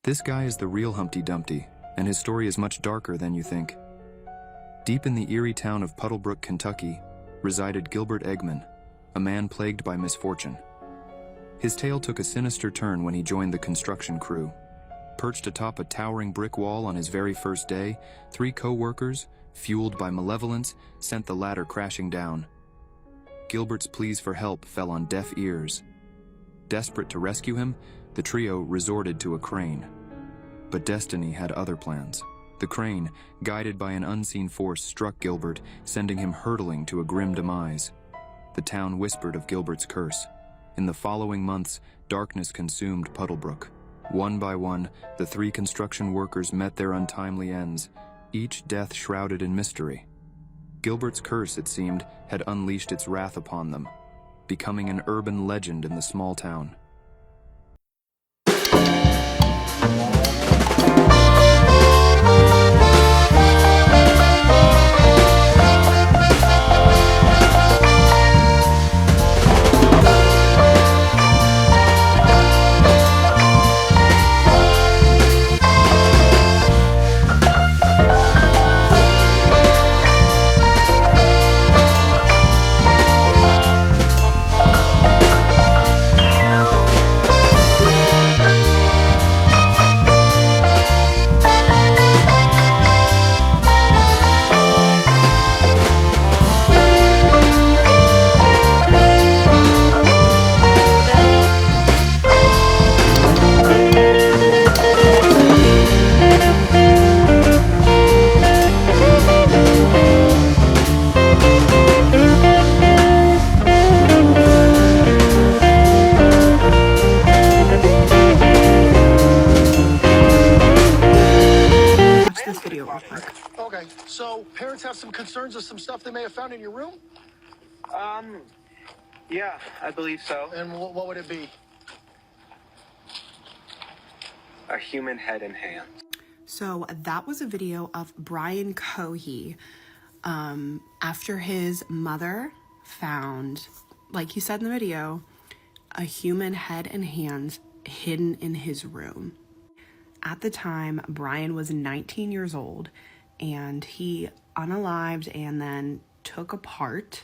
This guy is the real Humpty Dumpty, and his story is much darker than you think. Deep in the eerie town of Puddlebrook, Kentucky, resided Gilbert Eggman, a man plagued by misfortune. His tale took a sinister turn when he joined the construction crew. Perched atop a towering brick wall on his very first day, 3 co-workers, fueled by malevolence, sent the ladder crashing down. Gilbert's pleas for help fell on deaf ears. Desperate to rescue him, the trio resorted to a crane. But destiny had other plans. The crane, guided by an unseen force, struck Gilbert, sending him hurtling to a grim demise. The town whispered of Gilbert's curse. In the following months, darkness consumed Puddlebrook. One by one, the 3 construction workers met their untimely ends, each death shrouded in mystery. Gilbert's curse, it seemed, had unleashed its wrath upon them, becoming an urban legend in the small town. Okay, so parents have some concerns of some stuff they may have found in your room? Yeah, I believe so. And what would it be? A human head and hand. So that was a video of Brian Cohey after his mother found, like he said in the video, a human head and hands hidden in his room. At the time, Brian was 19 years old, and he unalived and then took apart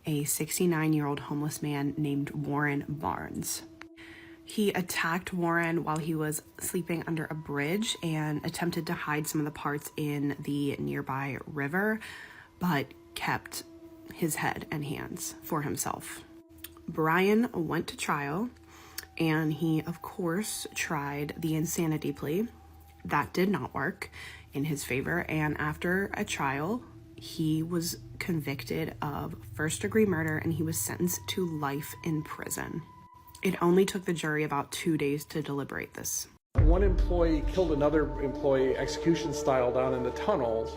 a 69-year-old homeless man named Warren Barnes. He attacked Warren while he was sleeping under a bridge and attempted to hide some of the parts in the nearby river, but kept his head and hands for himself. Brian went to trial, and he, of course, tried the insanity plea. That did not work in his favor, and after a trial, he was convicted of first-degree murder, and he was sentenced to life in prison. It only took the jury about 2 days to deliberate this. One employee killed another employee execution style down in the tunnels,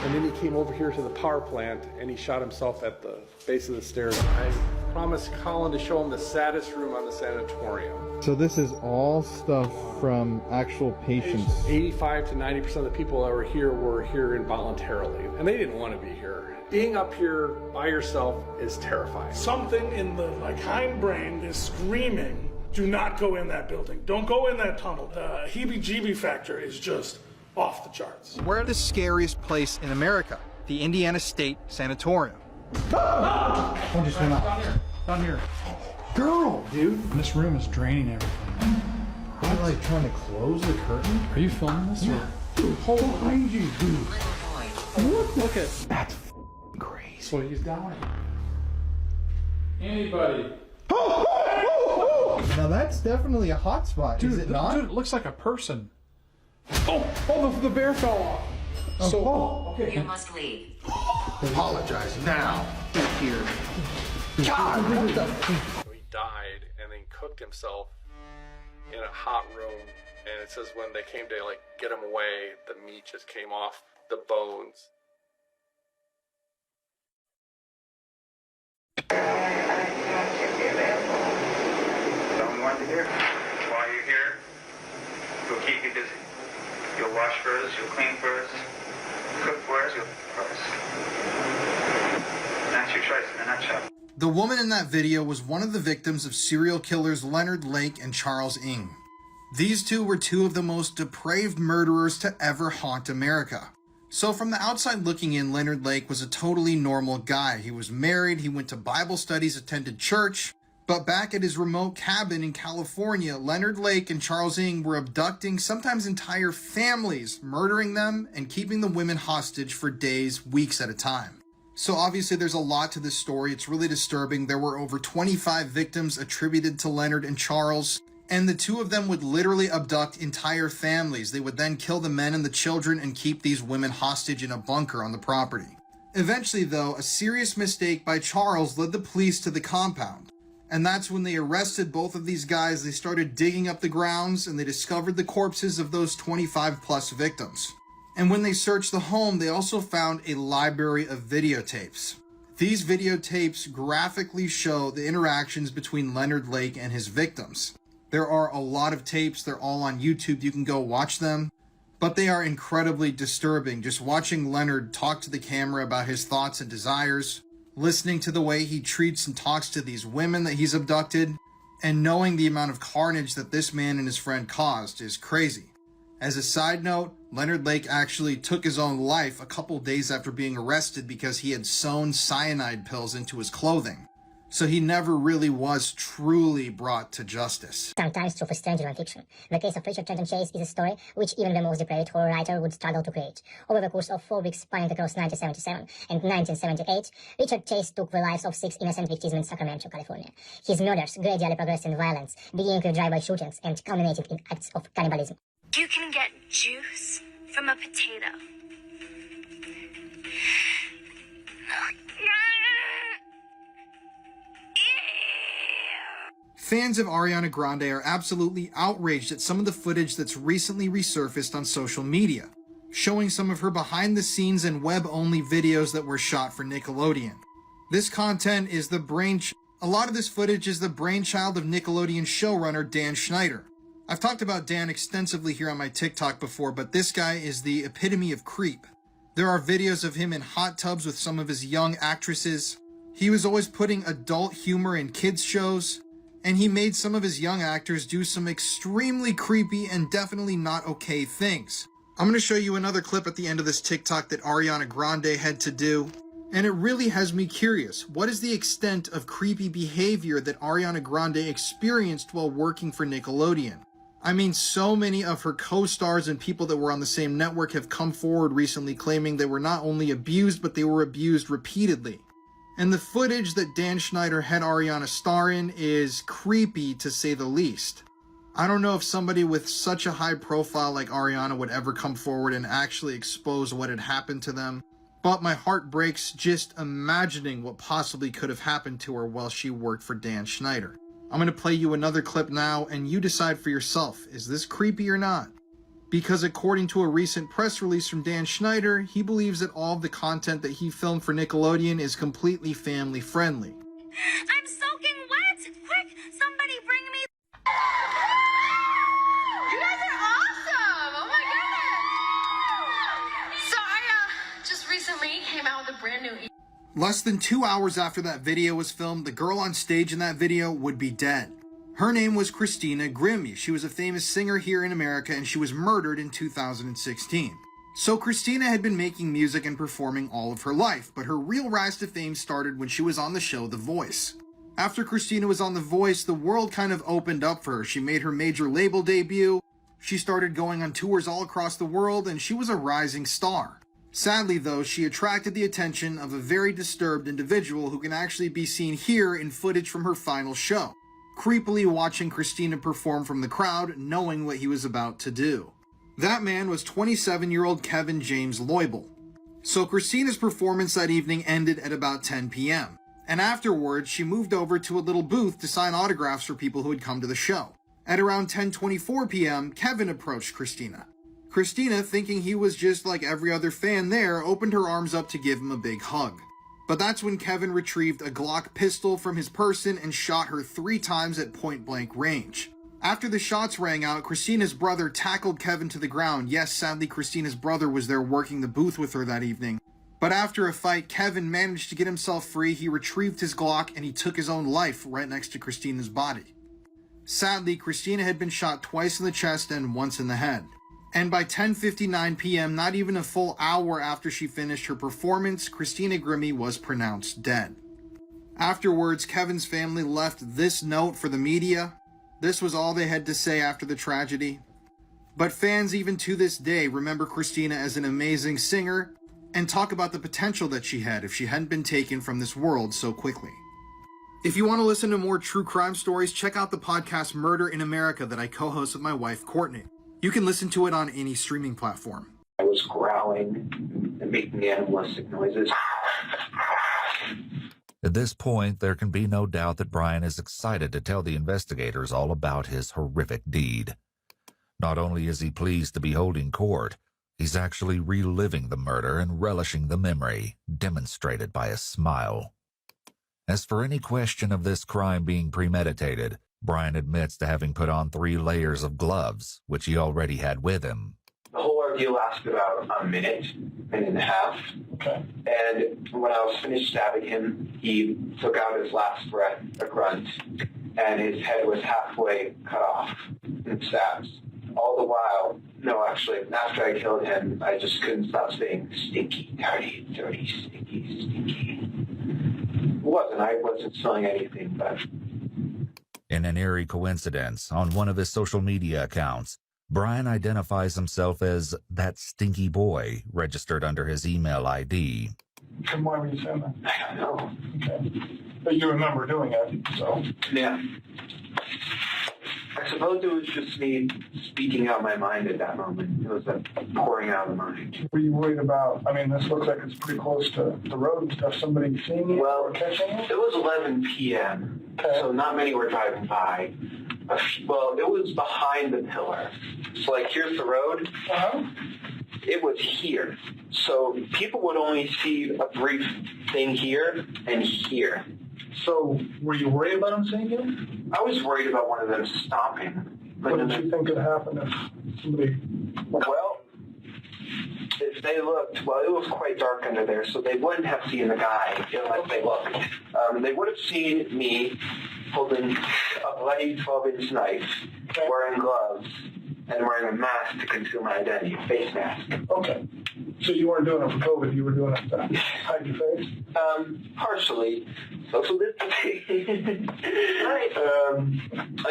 and then he came over here to the power plant and he shot himself at the base of the stairs. I promised Colin to show him the saddest room on the sanatorium. So this is all stuff from actual patients. 85 to 90% of the people that were here involuntarily, and they didn't want to be here. Being up here by yourself is terrifying. Something in the hindbrain is screaming, do not go in that building. Don't go in that tunnel. The heebie-jeebie factor is just off the charts. We're at the scariest place in America, the Indiana State Sanatorium. One just went out. Down here. Girl, dude. This room is draining everything. Are you like trying to close the curtain? Are you filming this? Yeah. Dude, hold behind you, dude. Look at that's crazy. So he's dying. Anybody? Now that's definitely a hot spot, Dude, is it not? Dude, it looks like a person. The bear fell off. Okay. You must leave. Apologize now. Here. God, what the? He died and then cooked himself in a hot room, and it says when they came to get him away, the meat just came off the bones. Don't want to hear. While you're here, we'll keep you busy. You'll wash for us, you'll clean for us, cook for us, you'll for us. That's your choice in a nutshell. The woman in that video was one of the victims of serial killers Leonard Lake and Charles Ng. These two were two of the most depraved murderers to ever haunt America. So from the outside looking in, Leonard Lake was a totally normal guy. He was married, he went to Bible studies, attended church, but back at his remote cabin in California, Leonard Lake and Charles Ng were abducting sometimes entire families, murdering them and keeping the women hostage for days, weeks at a time. So obviously there's a lot to this story. It's really disturbing. There were over 25 victims attributed to Leonard and Charles, and the two of them would literally abduct entire families. They would then kill the men and the children and keep these women hostage in a bunker on the property. Eventually though, a serious mistake by Charles led the police to the compound. And that's when they arrested both of these guys. They started digging up the grounds and they discovered the corpses of those 25 plus victims. And when they searched the home, they also found a library of videotapes. These videotapes graphically show the interactions between Leonard Lake and his victims. There are a lot of tapes. They're all on YouTube. You can go watch them. But they are incredibly disturbing. Just watching Leonard talk to the camera about his thoughts and desires, listening to the way he treats and talks to these women that he's abducted, and knowing the amount of carnage that this man and his friend caused is crazy. As a side note, Leonard Lake actually took his own life a couple days after being arrested because he had sewn cyanide pills into his clothing. So he never really was truly brought to justice. Sometimes true for stranger than fiction. The case of Richard Trenton Chase is a story which even the most depraved horror writer would struggle to create. Over the course of 4 weeks spanning across 1977 and 1978, Richard Chase took the lives of 6 innocent victims in Sacramento, California. His murders gradually progressed in violence, beginning with drive-by shootings and culminating in acts of cannibalism. You can get juice from a potato. Fans of Ariana Grande are absolutely outraged at some of the footage that's recently resurfaced on social media, showing some of her behind-the-scenes and web-only videos that were shot for Nickelodeon. This content is a lot of this footage is the brainchild of Nickelodeon showrunner Dan Schneider. I've talked about Dan extensively here on my TikTok before, but this guy is the epitome of creep. There are videos of him in hot tubs with some of his young actresses. He was always putting adult humor in kids' shows, and he made some of his young actors do some extremely creepy and definitely not okay things. I'm going to show you another clip at the end of this TikTok that Ariana Grande had to do, and it really has me curious. What is the extent of creepy behavior that Ariana Grande experienced while working for Nickelodeon? I mean, so many of her co-stars and people that were on the same network have come forward recently claiming they were not only abused, but they were abused repeatedly. And the footage that Dan Schneider had Ariana star in is creepy to say the least. I don't know if somebody with such a high profile like Ariana would ever come forward and actually expose what had happened to them, but my heart breaks just imagining what possibly could have happened to her while she worked for Dan Schneider. I'm going to play you another clip now, and you decide for yourself, is this creepy or not? Because according to a recent press release from Dan Schneider, he believes that all of the content that he filmed for Nickelodeon is completely family friendly. I'm soaking wet! Quick, somebody bring me... You guys are awesome! Oh my goodness! So I just recently came out with a brand new... Less than 2 hours after that video was filmed, the girl on stage in that video would be dead. Her name was Christina Grimmie. She was a famous singer here in America, and she was murdered in 2016. So Christina had been making music and performing all of her life, but her real rise to fame started when she was on the show The Voice. After Christina was on The Voice, the world kind of opened up for her. She made her major label debut, she started going on tours all across the world, and she was a rising star. Sadly though, she attracted the attention of a very disturbed individual who can actually be seen here in footage from her final show, creepily watching Christina perform from the crowd, knowing what he was about to do. That man was 27-year-old Kevin James Loibl. So Christina's performance that evening ended at about 10 p.m. And afterwards, she moved over to a little booth to sign autographs for people who had come to the show. At around 10:24 p.m., Kevin approached Christina. Christina, thinking he was just like every other fan there, opened her arms up to give him a big hug. But that's when Kevin retrieved a Glock pistol from his person and shot her 3 times at point-blank range. After the shots rang out, Christina's brother tackled Kevin to the ground. Yes, sadly, Christina's brother was there working the booth with her that evening. But after a fight, Kevin managed to get himself free. He retrieved his Glock and he took his own life right next to Christina's body. Sadly, Christina had been shot twice in the chest and once in the head. And by 10:59 p.m., not even a full hour after she finished her performance, Christina Grimmie was pronounced dead. Afterwards, Kevin's family left this note for the media. This was all they had to say after the tragedy. But fans, even to this day, remember Christina as an amazing singer and talk about the potential that she had if she hadn't been taken from this world so quickly. If you want to listen to more true crime stories, check out the podcast Murder in America that I co-host with my wife, Courtney. You can listen to it on any streaming platform. I was growling and making animalistic noises. At this point, there can be no doubt that Brian is excited to tell the investigators all about his horrific deed. Not only is he pleased to be holding court, he's actually reliving the murder and relishing the memory, demonstrated by a smile. As for any question of this crime being premeditated, Brian admits to having put on 3 layers of gloves, which he already had with him. The whole ordeal lasted about a minute and a half. Okay. And when I was finished stabbing him, he took out his last breath, a grunt, and his head was halfway cut off in stabs. All the while, no, actually, after I killed him, I just couldn't stop saying, stinky, dirty, dirty, stinky, stinky. I wasn't smelling anything, but... In an eerie coincidence, on one of his social media accounts, Brian identifies himself as that stinky boy registered under his email ID. And why were you saying that? I don't know. Okay. But you remember doing it, so... Yeah. I suppose it was just me speaking out my mind at that moment. It was a pouring out of the mind. Were you worried about, I mean, this looks like it's pretty close to the road and stuff. Somebody seeing you or catching you? It was 11 p.m., so not many were driving by. Well, it was behind the pillar. So, like, here's the road. Uh-huh. It was here. So people would only see a brief thing here and here. So, were you worried about them seeing you? I was worried about one of them stopping. What did you think could happen if somebody... Well, if they looked, well, it was quite dark under there, so they wouldn't have seen the guy unless they looked. They would have seen me holding a bloody 12-inch knife, wearing gloves, and wearing a mask to conceal my identity, a face mask. Okay. So you weren't doing it for COVID, you were doing it to hide your face? Partially. Social distancing. Right.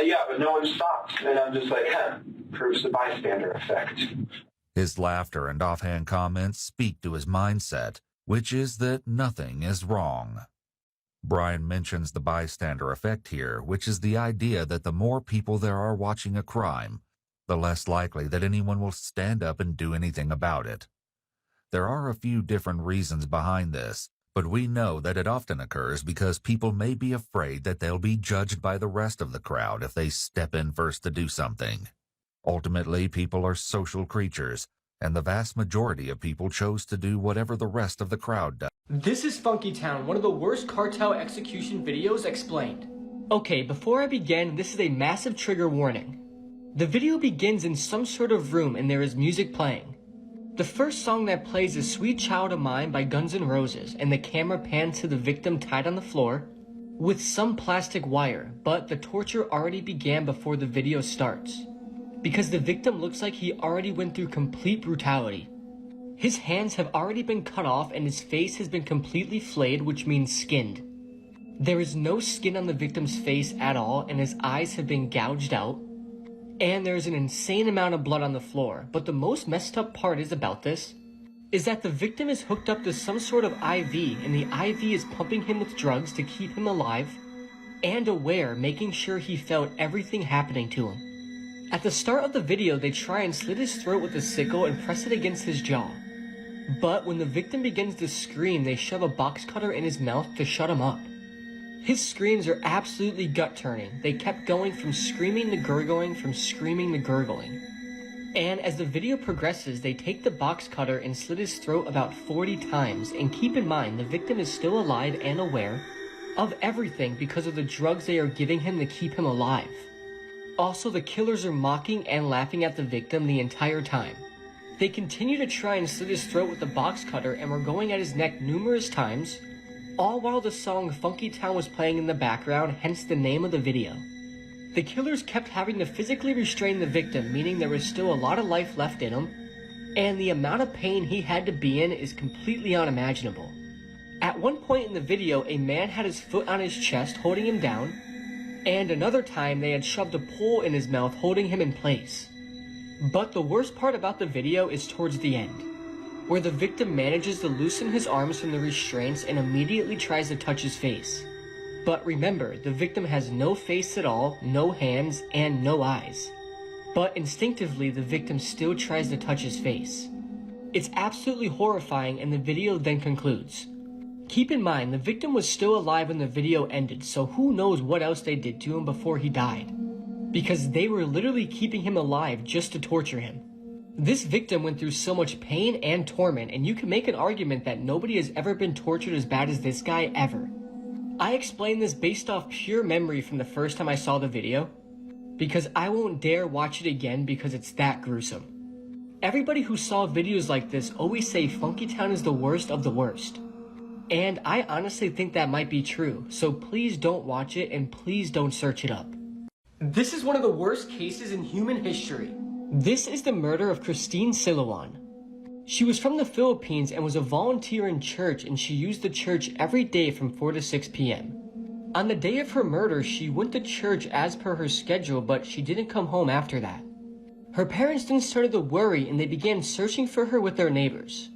Yeah, but no one stopped. And I'm just like, proves the bystander effect. His laughter and offhand comments speak to his mindset, which is that nothing is wrong. Brian mentions the bystander effect here, which is the idea that the more people there are watching a crime, the less likely that anyone will stand up and do anything about it. There are a few different reasons behind this, but we know that it often occurs because people may be afraid that they'll be judged by the rest of the crowd if they step in first to do something. Ultimately, people are social creatures, and the vast majority of people chose to do whatever the rest of the crowd does. This is Funky Town, one of the worst cartel execution videos explained. Okay, before I begin, this is a massive trigger warning. The video begins in some sort of room and there is music playing. The first song that plays is Sweet Child of Mine by Guns N' Roses, and the camera pans to the victim tied on the floor with some plastic wire, but the torture already began before the video starts, because the victim looks like he already went through complete brutality. His hands have already been cut off and his face has been completely flayed, which means skinned. There is no skin on the victim's face at all, and his eyes have been gouged out. And there's an insane amount of blood on the floor, but the most messed up part about this is that the victim is hooked up to some sort of IV, and the IV is pumping him with drugs to keep him alive and aware, making sure he felt everything happening to him. At the start of the video, they try and slit his throat with a sickle and press it against his jaw. But when the victim begins to scream, they shove a box cutter in his mouth to shut him up. His screams are absolutely gut-turning. They kept going from screaming to gurgling, from screaming to gurgling. And as the video progresses, they take the box cutter and slit his throat about 40 times. And keep in mind, the victim is still alive and aware of everything because of the drugs they are giving him to keep him alive. Also, the killers are mocking and laughing at the victim the entire time. They continue to try and slit his throat with the box cutter and were going at his neck numerous times, all while the song Funky Town was playing in the background, hence the name of the video. The killers kept having to physically restrain the victim, meaning there was still a lot of life left in him, and the amount of pain he had to be in is completely unimaginable. At one point in the video, a man had his foot on his chest holding him down, and another time they had shoved a pole in his mouth holding him in place. But the worst part about the video is towards the end, where the victim manages to loosen his arms from the restraints and immediately tries to touch his face. But remember, the victim has no face at all, no hands, and no eyes. But instinctively, the victim still tries to touch his face. It's absolutely horrifying, and the video then concludes. Keep in mind, the victim was still alive when the video ended, so who knows what else they did to him before he died. Because they were literally keeping him alive just to torture him. This victim went through so much pain and torment, and you can make an argument that nobody has ever been tortured as bad as this guy ever. I explain this based off pure memory from the first time I saw the video, because I won't dare watch it again because it's that gruesome. Everybody who saw videos like this always say Funkytown is the worst of the worst. And I honestly think that might be true, so please don't watch it and please don't search it up. This is one of the worst cases in human history. This is the murder of Christine Siluan. She was from the Philippines and was a volunteer in church, and she used the church every day from 4 to 6 p.m. On the day of her murder, she went to church as per her schedule, but she didn't come home after that. Her parents then started to worry and they began searching for her with their neighbors.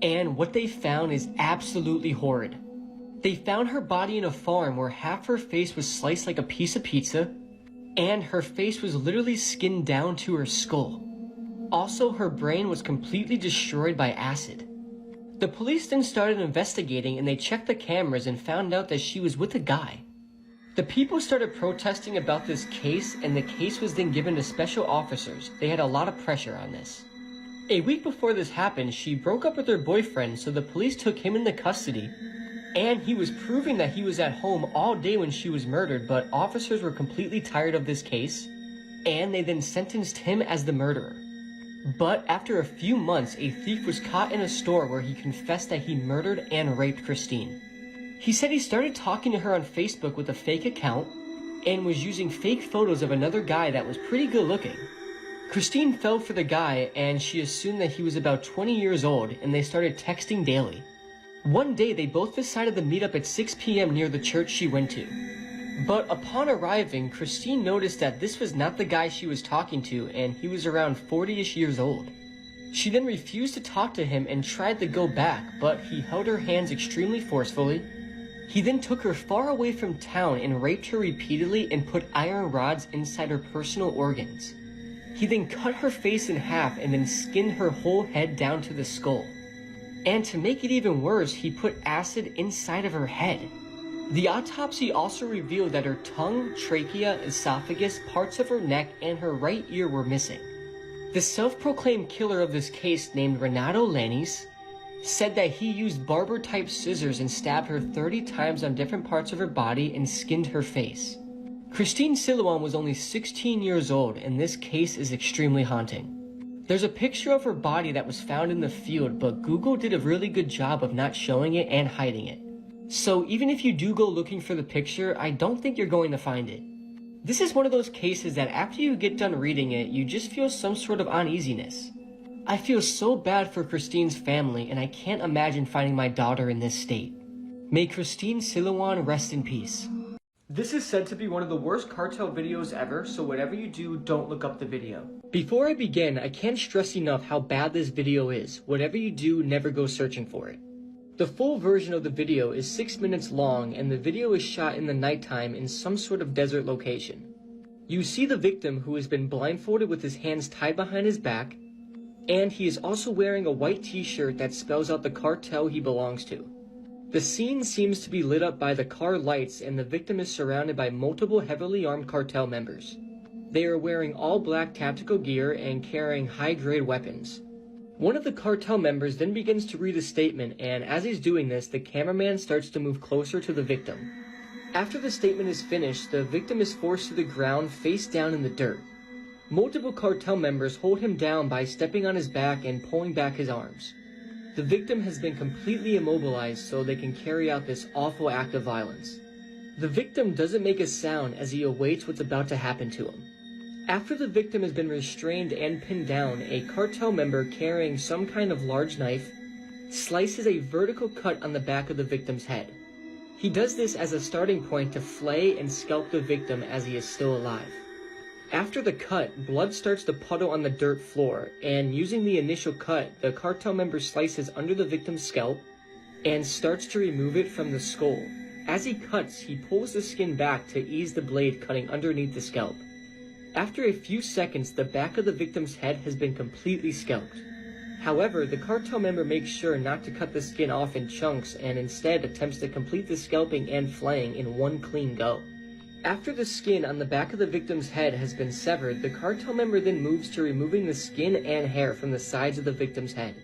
And what they found is absolutely horrid. They found her body in a farm where half her face was sliced like a piece of pizza, and her face was literally skinned down to her skull. Also, her brain was completely destroyed by acid. The police then started investigating and they checked the cameras and found out that she was with a guy. The people started protesting about this case, and the case was then given to special officers. They had a lot of pressure on this. A week before this happened, she broke up with her boyfriend, so the police took him into custody, and he was proving that he was at home all day when she was murdered, but officers were completely tired of this case, and they then sentenced him as the murderer. But after a few months, a thief was caught in a store where he confessed that he murdered and raped Christine. He said he started talking to her on Facebook with a fake account, and was using fake photos of another guy that was pretty good looking. Christine fell for the guy, and she assumed that he was about 20 years old, and they started texting daily. One day, they both decided to meet up at 6 p.m. near the church she went to. But upon arriving, Christine noticed that this was not the guy she was talking to, and he was around 40-ish years old. She then refused to talk to him and tried to go back, but he held her hands extremely forcefully. He then took her far away from town and raped her repeatedly and put iron rods inside her personal organs. He then cut her face in half and then skinned her whole head down to the skull. And to make it even worse, he put acid inside of her head. The autopsy also revealed that her tongue, trachea, esophagus, parts of her neck, and her right ear were missing. The self-proclaimed killer of this case, named Renato Lanis, said that he used barber-type scissors and stabbed her 30 times on different parts of her body and skinned her face. Christine Siluan was only 16 years old, and this case is extremely haunting. There's a picture of her body that was found in the field, but Google did a really good job of not showing it and hiding it. So even if you do go looking for the picture, I don't think you're going to find it. This is one of those cases that after you get done reading it, you just feel some sort of uneasiness. I feel so bad for Christine's family, and I can't imagine finding my daughter in this state. May Christine Siluan rest in peace. This is said to be one of the worst cartel videos ever, so whatever you do, don't look up the video. Before I begin, I can't stress enough how bad this video is. Whatever you do, never go searching for it. The full version of the video is 6 minutes long, and the video is shot in the nighttime in some sort of desert location. You see the victim, who has been blindfolded with his hands tied behind his back, and he is also wearing a white t-shirt that spells out the cartel he belongs to. The scene seems to be lit up by the car lights, and the victim is surrounded by multiple heavily armed cartel members. They are wearing all black tactical gear and carrying high-grade weapons. One of the cartel members then begins to read a statement, and as he's doing this, the cameraman starts to move closer to the victim. After the statement is finished, the victim is forced to the ground face down in the dirt. Multiple cartel members hold him down by stepping on his back and pulling back his arms. The victim has been completely immobilized so they can carry out this awful act of violence. The victim doesn't make a sound as he awaits what's about to happen to him. After the victim has been restrained and pinned down, a cartel member carrying some kind of large knife slices a vertical cut on the back of the victim's head. He does this as a starting point to flay and scalp the victim as he is still alive. After the cut, blood starts to puddle on the dirt floor, and using the initial cut, the cartel member slices under the victim's scalp and starts to remove it from the skull. As he cuts, he pulls the skin back to ease the blade cutting underneath the scalp. After a few seconds, the back of the victim's head has been completely scalped. However, the cartel member makes sure not to cut the skin off in chunks and instead attempts to complete the scalping and flaying in one clean go. After the skin on the back of the victim's head has been severed, the cartel member then moves to removing the skin and hair from the sides of the victim's head.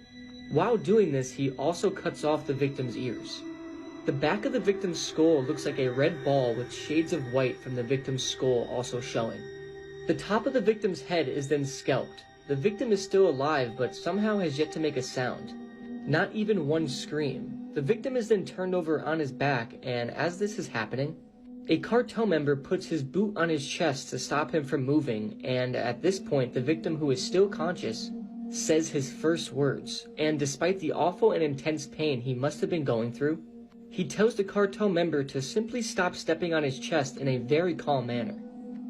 While doing this, he also cuts off the victim's ears. The back of the victim's skull looks like a red ball with shades of white from the victim's skull also showing. The top of the victim's head is then scalped. The victim is still alive, but somehow has yet to make a sound. Not even one scream. The victim is then turned over on his back, and as this is happening, a cartel member puts his boot on his chest to stop him from moving, and at this point, the victim, who is still conscious, says his first words, and despite the awful and intense pain he must have been going through, he tells the cartel member to simply stop stepping on his chest in a very calm manner.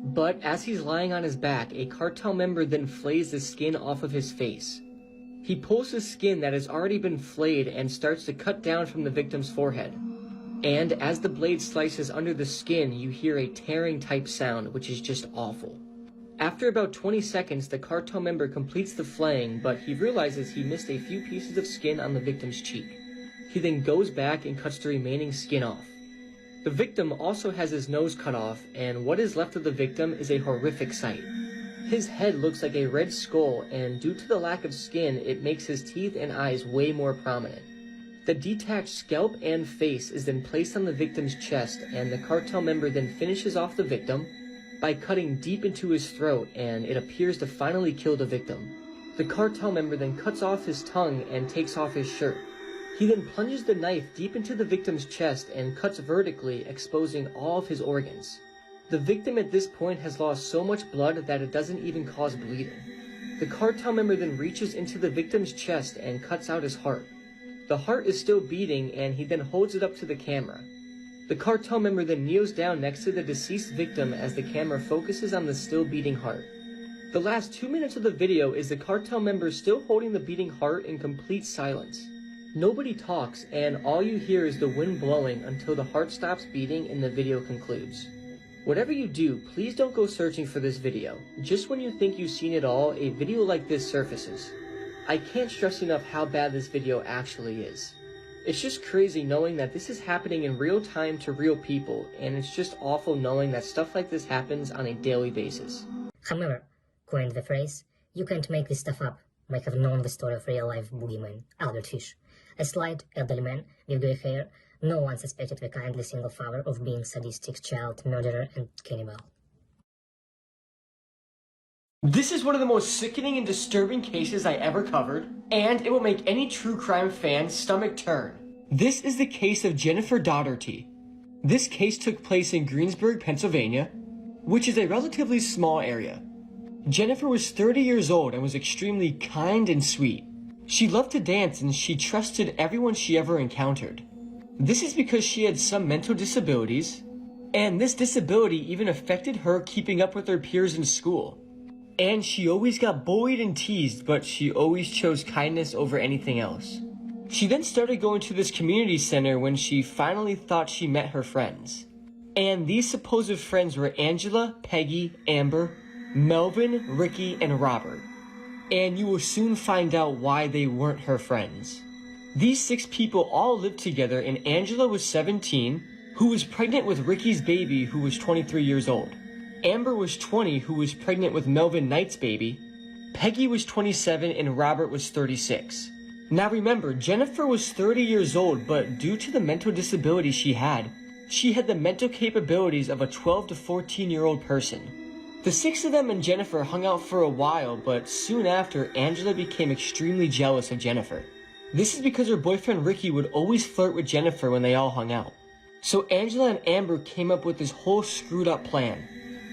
But as he's lying on his back, a cartel member then flays the skin off of his face. He pulls the skin that has already been flayed and starts to cut down from the victim's forehead. And as the blade slices under the skin, you hear a tearing type sound, which is just awful. After about 20 seconds, the cartel member completes the flaying, but he realizes he missed a few pieces of skin on the victim's cheek. He then goes back and cuts the remaining skin off. The victim also has his nose cut off, and what is left of the victim is a horrific sight. His head looks like a red skull, and due to the lack of skin, it makes his teeth and eyes way more prominent. The detached scalp and face is then placed on the victim's chest, and the cartel member then finishes off the victim by cutting deep into his throat, and it appears to finally kill the victim. The cartel member then cuts off his tongue and takes off his shirt. He then plunges the knife deep into the victim's chest and cuts vertically, exposing all of his organs. The victim at this point has lost so much blood that it doesn't even cause bleeding. The cartel member then reaches into the victim's chest and cuts out his heart. The heart is still beating, and he then holds it up to the camera. The cartel member then kneels down next to the deceased victim as the camera focuses on the still beating heart. The last 2 minutes of the video is the cartel member still holding the beating heart in complete silence. Nobody talks, and all you hear is the wind blowing until the heart stops beating and the video concludes. Whatever you do, please don't go searching for this video. Just when you think you've seen it all, a video like this surfaces. I can't stress enough how bad this video actually is. It's just crazy knowing that this is happening in real time to real people, and it's just awful knowing that stuff like this happens on a daily basis. However, according to the phrase, you can't make this stuff up, might have known the story of real-life boogeyman, Albert Fish. A slight, elderly man with grey hair, no one suspected the kindly single father of being sadistic child murderer and cannibal. This is one of the most sickening and disturbing cases I ever covered, and it will make any true crime fan's stomach turn. This is the case of Jennifer Dougherty. This case took place in Greensburg, Pennsylvania, which is a relatively small area. Jennifer was 30 years old and was extremely kind and sweet. She loved to dance and she trusted everyone she ever encountered. This is because she had some mental disabilities, and this disability even affected her keeping up with her peers in school. And she always got bullied and teased, but she always chose kindness over anything else. She then started going to this community center when she finally thought she met her friends. And these supposed friends were Angela, Peggy, Amber, Melvin, Ricky, and Robert. And you will soon find out why they weren't her friends. These 6 people all lived together, and Angela was 17, who was pregnant with Ricky's baby, who was 23 years old. Amber was 20, who was pregnant with Melvin Knight's baby. Peggy was 27, and Robert was 36. Now remember, Jennifer was 30 years old, but due to the mental disability she had the mental capabilities of a 12 to 14-year-old person. The 6 of them and Jennifer hung out for a while, but soon after, Angela became extremely jealous of Jennifer. This is because her boyfriend Ricky would always flirt with Jennifer when they all hung out. So Angela and Amber came up with this whole screwed up plan.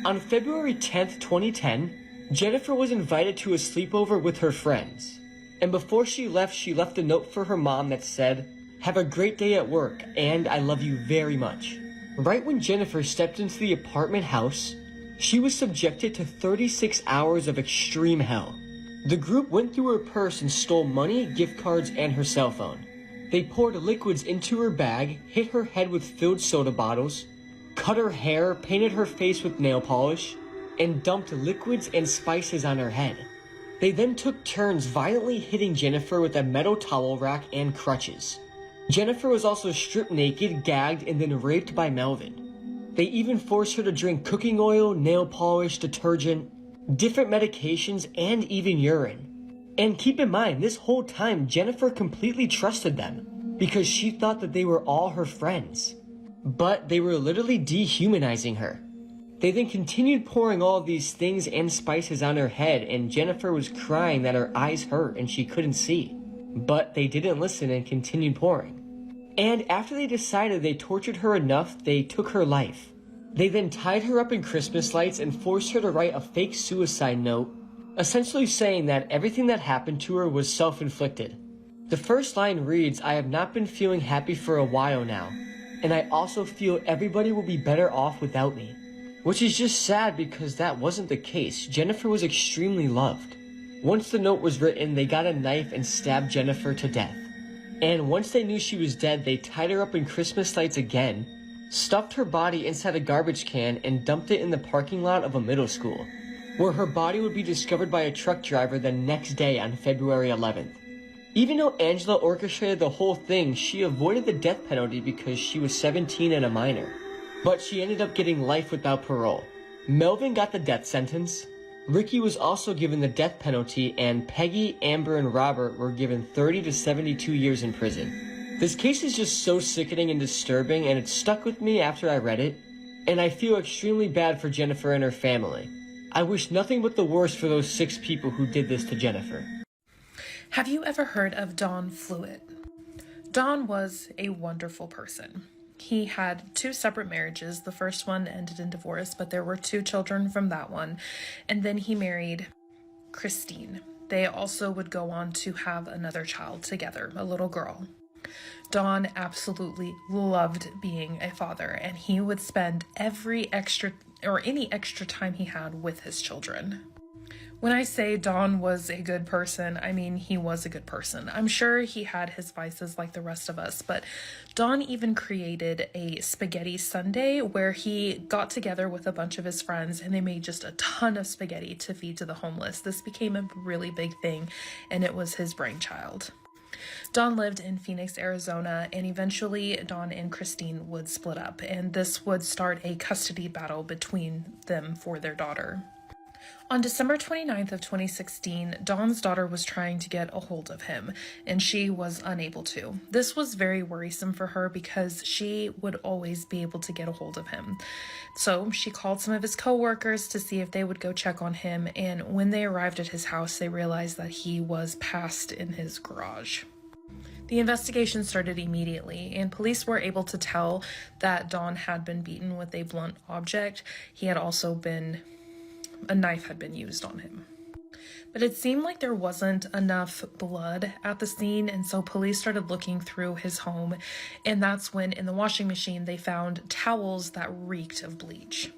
On February 10th, 2010, Jennifer was invited to a sleepover with her friends. And before she left a note for her mom that said, "Have a great day at work, and I love you very much." Right when Jennifer stepped into the apartment house, she was subjected to 36 hours of extreme hell. The group went through her purse and stole money, gift cards, and her cell phone. They poured liquids into her bag, hit her head with filled soda bottles, cut her hair, painted her face with nail polish, and dumped liquids and spices on her head. They then took turns violently hitting Jennifer with a metal towel rack and crutches. Jennifer was also stripped naked, gagged, and then raped by Melvin. They even forced her to drink cooking oil, nail polish, detergent, different medications, and even urine. And keep in mind, this whole time, Jennifer completely trusted them because she thought that they were all her friends. But they were literally dehumanizing her. They then continued pouring all of these things and spices on her head, and Jennifer was crying that her eyes hurt and she couldn't see. But they didn't listen and continued pouring. And after they decided they tortured her enough, they took her life. They then tied her up in Christmas lights and forced her to write a fake suicide note, essentially saying that everything that happened to her was self-inflicted. The first line reads, "I have not been feeling happy for a while now, and I also feel everybody will be better off without me." Which is just sad because that wasn't the case. Jennifer was extremely loved. Once the note was written, they got a knife and stabbed Jennifer to death. And once they knew she was dead, they tied her up in Christmas lights again, stuffed her body inside a garbage can, and dumped it in the parking lot of a middle school, where her body would be discovered by a truck driver the next day on February 11th. Even though Angela orchestrated the whole thing, she avoided the death penalty because she was 17 and a minor. But she ended up getting life without parole. Melvin got the death sentence. Ricky was also given the death penalty, and Peggy, Amber, and Robert were given 30 to 72 years in prison. This case is just so sickening and disturbing, and it stuck with me after I read it, and I feel extremely bad for Jennifer and her family. I wish nothing but the worst for those 6 people who did this to Jennifer. Have you ever heard of Don Fluitt? Don was a wonderful person. He had 2 separate marriages. The first one ended in divorce, but there were 2 children from that one. And then he married Christine. They also would go on to have another child together, a little girl. Don absolutely loved being a father, and he would spend any extra time he had with his children. When I say Don was a good person, I mean he was a good person. I'm sure he had his vices like the rest of us, but Don even created a spaghetti Sunday where he got together with a bunch of his friends and they made just a ton of spaghetti to feed to the homeless. This became a really big thing, and it was his brainchild. Don lived in Phoenix, Arizona, and eventually Don and Christine would split up, and this would start a custody battle between them for their daughter. On December 29th of 2016, Don's daughter was trying to get a hold of him, and she was unable to. This was very worrisome for her because she would always be able to get a hold of him. So she called some of his co-workers to see if they would go check on him, and when they arrived at his house, they realized that he was passed in his garage. The investigation started immediately, and police were able to tell that Don had been beaten with a blunt object. A knife had been used on him. But it seemed like there wasn't enough blood at the scene, and so police started looking through his home, and that's when in the washing machine they found towels that reeked of bleach.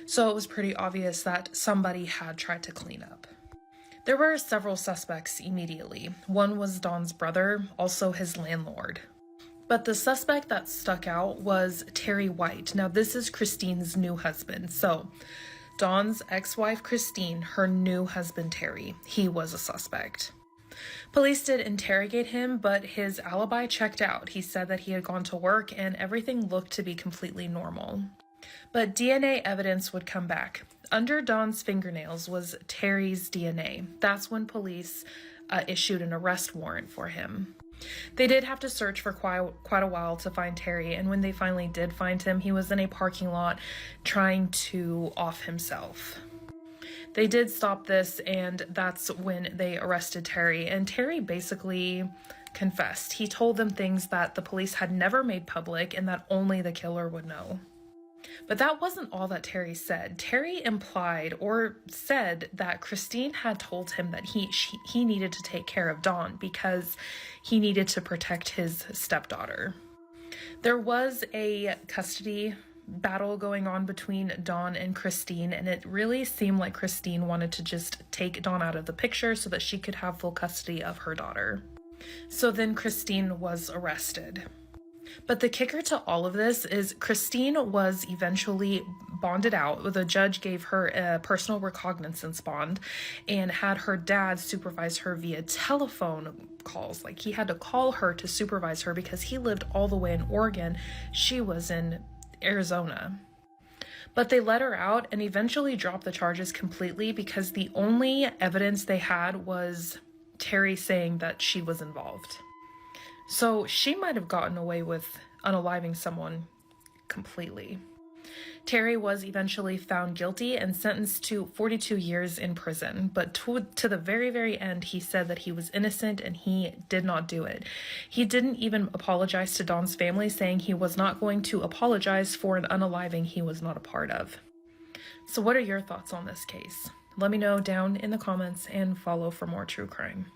So it was pretty obvious that somebody had tried to clean up. There were several suspects immediately. One was Don's brother, also his landlord. But the suspect that stuck out was Terry White. Now this is Christine's new husband. So Don's ex-wife Christine, her new husband Terry, he was a suspect. Police did interrogate him, but his alibi checked out. He said that he had gone to work and everything looked to be completely normal. But DNA evidence would come back. Under Don's fingernails was Terry's DNA. That's when police issued an arrest warrant for him. They did have to search for quite a while to find Terry, and when they finally did find him, he was in a parking lot trying to off himself. They did stop this, and that's when they arrested Terry, and Terry basically confessed. He told them things that the police had never made public and that only the killer would know. But that wasn't all that Terry said. Terry implied or said that Christine had told him that he needed to take care of Dawn because he needed to protect his stepdaughter. There was a custody battle going on between Dawn and Christine, and it really seemed like Christine wanted to just take Dawn out of the picture so that she could have full custody of her daughter. So then Christine was arrested. But the kicker to all of this is Christine was eventually bonded out. The judge gave her a personal recognizance bond and had her dad supervise her via telephone calls. Like, he had to call her to supervise her because he lived all the way in Oregon. She was in Arizona. But they let her out and eventually dropped the charges completely because the only evidence they had was Terry saying that she was involved. So she might have gotten away with unaliving someone completely. Terry was eventually found guilty and sentenced to 42 years in prison, but to the very, very end, he said that he was innocent and he did not do it. He didn't even apologize to Dawn's family, saying he was not going to apologize for an unaliving he was not a part of. So what are your thoughts on this case? Let me know down in the comments and follow for more true crime.